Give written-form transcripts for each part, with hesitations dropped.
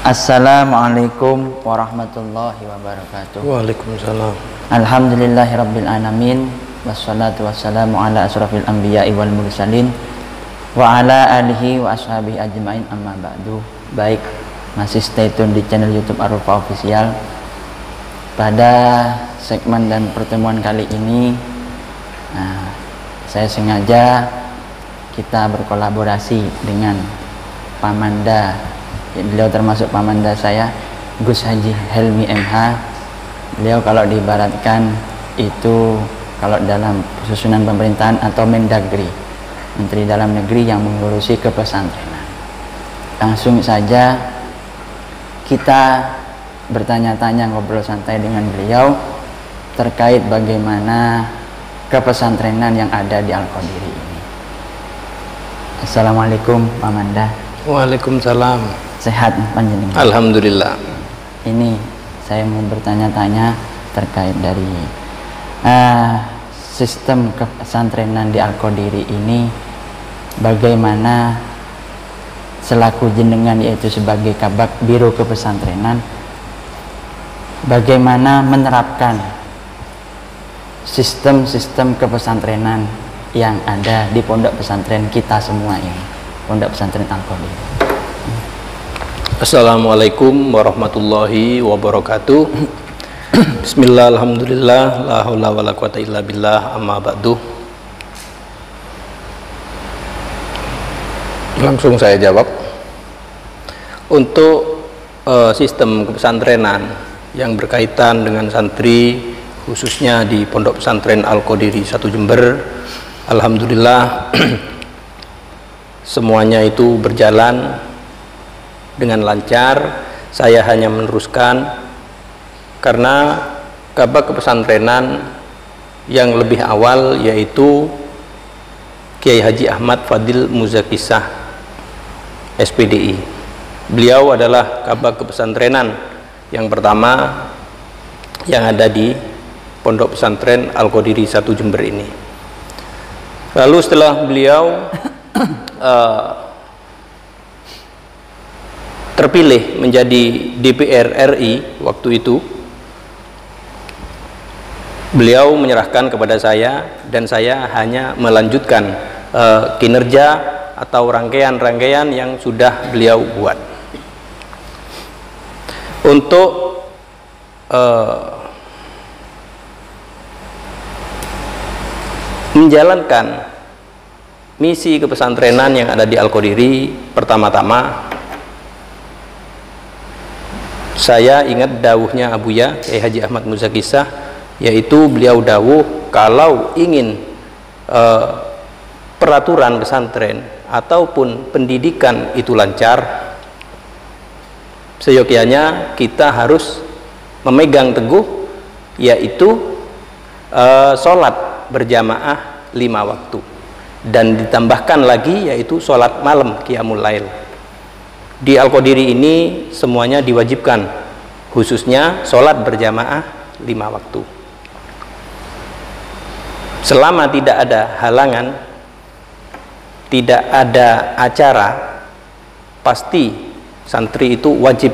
Assalamualaikum warahmatullahi wabarakatuh. Waalaikumsalam. Alhamdulillahirabbil alamin, wassalatu wassalamu ala asrofil anbiya'i wal mursalin wa ala alihi wa ashabihi ajmain, amma ba'du. Baik, masih stay tune di channel YouTube Ar-Rufa Official. Pada segmen dan pertemuan kali ini, saya sengaja kita berkolaborasi dengan Pamanda. Beliau termasuk pamanda saya, Gus Haji Helmi MH. Beliau kalau diibaratkan itu kalau dalam susunan pemerintahan atau Mendagri, Menteri Dalam Negeri yang mengurusi kepesantrenan. Langsung saja kita bertanya-tanya, ngobrol santai dengan beliau terkait bagaimana kepesantrenan yang ada di Al-Qadiri ini. Assalamualaikum Pamanda. Waalaikumsalam. Sehat panjenengan? Alhamdulillah. Ini saya mau bertanya-tanya terkait dari sistem kepesantrenan di Al-Qadiri ini, bagaimana selaku jenengan yaitu sebagai kabak biro kepesantrenan, bagaimana menerapkan sistem-sistem kepesantrenan yang ada di pondok pesantren kita semua ini, pondok pesantren Al-Qadiri. Assalamualaikum warahmatullahi wabarakatuh. Bismillah, alhamdulillah, la haula wala quwata illa billah, amma ba'du. Langsung saya jawab. Untuk sistem kepesantrenan yang berkaitan dengan santri, khususnya di pondok pesantren Al-Qadiri 1 Jember, alhamdulillah semuanya itu berjalan dengan lancar. Saya hanya meneruskan karena kabak kepesantrenan yang lebih awal yaitu Kiai Haji Ahmad Fadil Muzakisah SPDI. Beliau adalah kabak kepesantrenan yang pertama yang ada di pondok pesantren Al-Qadiri 1 Jember ini. Lalu setelah beliau terpilih menjadi DPR RI waktu itu, beliau menyerahkan kepada saya dan saya hanya melanjutkan kinerja atau rangkaian-rangkaian yang sudah beliau buat. Untuk menjalankan misi kepesantrenan yang ada di Al-Qadiri, pertama-tama saya ingat dawuhnya Abuya Kiai Haji Ahmad Muzakisah, yaitu beliau dawuh kalau ingin peraturan pesantren ataupun pendidikan itu lancar, seyogyanya kita harus memegang teguh yaitu sholat berjamaah 5 waktu, dan ditambahkan lagi yaitu sholat malam qiyamul lail. Di Al-Qadiri ini semuanya diwajibkan, khususnya sholat berjamaah 5 waktu. Selama tidak ada halangan, tidak ada acara, pasti santri itu wajib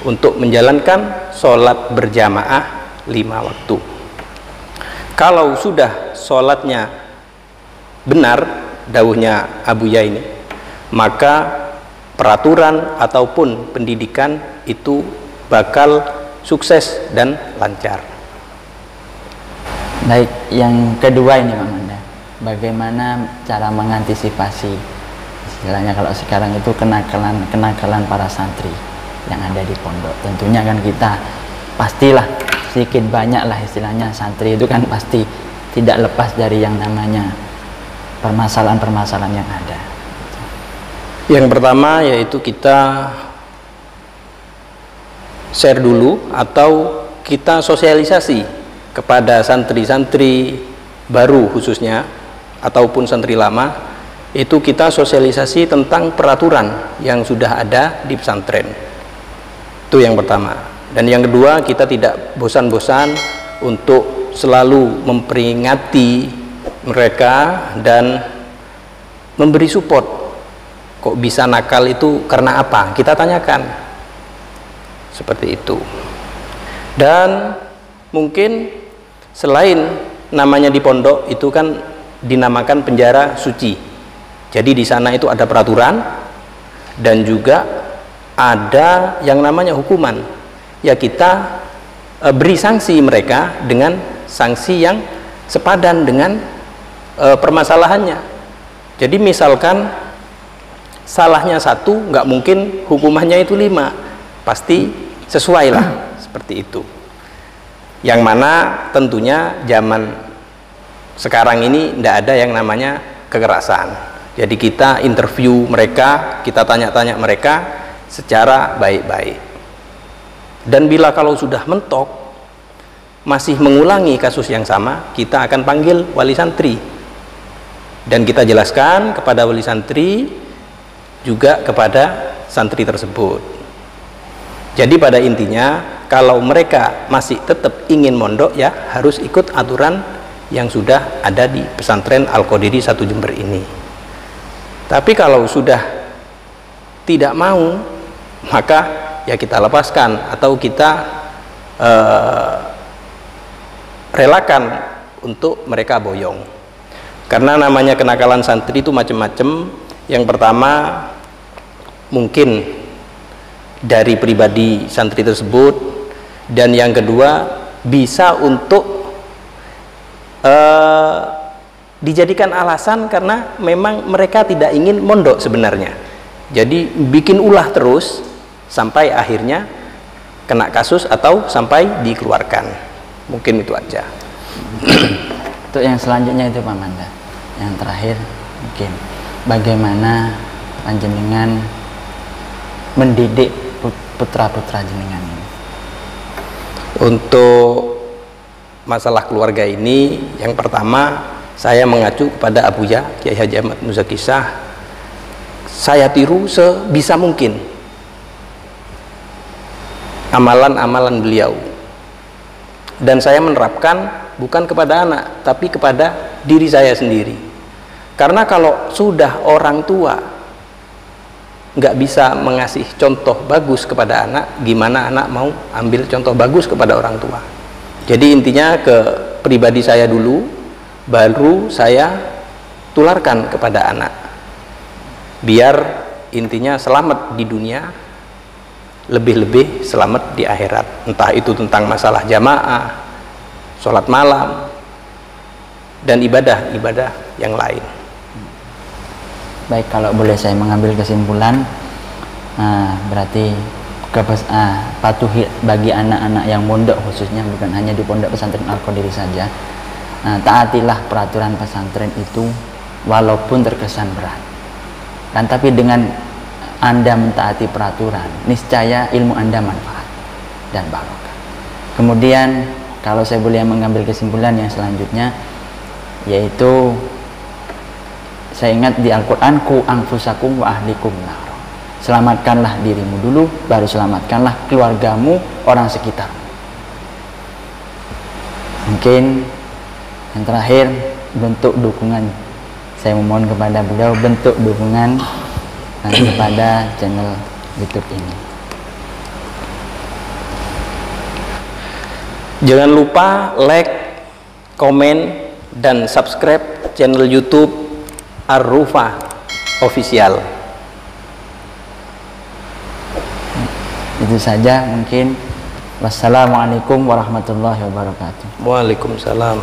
untuk menjalankan sholat berjamaah 5 waktu. Kalau sudah sholatnya benar, dawuhnya Abuya ini, maka peraturan ataupun pendidikan itu bakal sukses dan lancar. Baik, yang kedua ini Pamanda, bagaimana cara mengantisipasi istilahnya kalau sekarang itu kenakalan para santri yang ada di pondok. Tentunya kan kita pastilah sedikit banyak lah istilahnya santri itu kan pasti tidak lepas dari yang namanya permasalahan-permasalahan yang ada. Yang pertama yaitu kita share dulu atau kita sosialisasi kepada santri-santri baru khususnya ataupun santri lama, itu kita sosialisasi tentang peraturan yang sudah ada di pesantren. Itu yang pertama. Dan yang kedua, kita tidak bosan-bosan untuk selalu memperingati mereka dan memberi support. Kok bisa nakal itu karena apa? Kita tanyakan. seperti itu. Dan mungkin selain namanya di pondok itu kan dinamakan penjara suci, jadi di sana itu ada peraturan dan juga ada yang namanya hukuman. Ya kita beri sanksi mereka dengan sanksi yang sepadan dengan permasalahannya. Jadi misalkan salahnya 1, nggak mungkin hukumannya itu 5, pasti sesuai lah seperti itu. Yang mana tentunya zaman sekarang ini tidak ada yang namanya kekerasan. Jadi kita interview mereka, kita tanya-tanya mereka secara baik-baik. Dan bila kalau sudah mentok masih mengulangi kasus yang sama, kita akan panggil wali santri dan kita jelaskan kepada wali santri juga kepada santri tersebut. Jadi pada intinya kalau mereka masih tetap ingin mondok, ya harus ikut aturan yang sudah ada di pesantren Al-Qadiri 1 Jember ini. Tapi kalau sudah tidak mau, maka ya kita lepaskan atau kita relakan untuk mereka boyong. Karena namanya kenakalan santri itu macam-macam. Yang pertama mungkin dari pribadi santri tersebut, dan yang kedua bisa untuk dijadikan alasan karena memang mereka tidak ingin mondok sebenarnya. Jadi bikin ulah terus sampai akhirnya kena kasus atau sampai dikeluarkan. Mungkin itu aja. Untuk yang selanjutnya itu Pak Manda, yang terakhir mungkin bagaimana panjenengan mendidik putra-putra jenengan ini? Untuk masalah keluarga ini, yang pertama saya mengacu kepada Abuya Kiai Haji Ahmad Muzakisah. Saya tiru sebisa mungkin amalan-amalan beliau, dan saya menerapkan bukan kepada anak tapi kepada diri saya sendiri. Karena kalau sudah orang tua nggak bisa mengasih contoh bagus kepada anak, gimana anak mau ambil contoh bagus kepada orang tua? Jadi intinya ke pribadi saya dulu, baru saya tularkan kepada anak, biar intinya selamat di dunia, lebih-lebih selamat di akhirat. Entah itu tentang masalah jamaah, sholat malam, dan ibadah-ibadah yang lain. Baik, kalau boleh saya mengambil kesimpulan, berarti patuhi bagi anak-anak yang mondok, khususnya bukan hanya di pondok pesantren Al-Qadiri saja, taatilah peraturan pesantren itu walaupun terkesan berat. Dan tapi dengan Anda mentaati peraturan, niscaya ilmu Anda manfaat dan barokah. Kemudian kalau saya boleh mengambil kesimpulan yang selanjutnya, yaitu saya ingat di Al-Quran, ku anfusakum wa ahlikum nar. Selamatkanlah dirimu dulu, baru selamatkanlah keluargamu, orang sekitar. Mungkin yang terakhir, bentuk dukungan, saya memohon kepada beliau bentuk dukungan kepada channel YouTube ini. Jangan lupa like, komen, dan subscribe channel YouTube Ar-Rufa Official. Itu saja mungkin. Wassalamualaikum warahmatullahi wabarakatuh. Waalaikumsalam.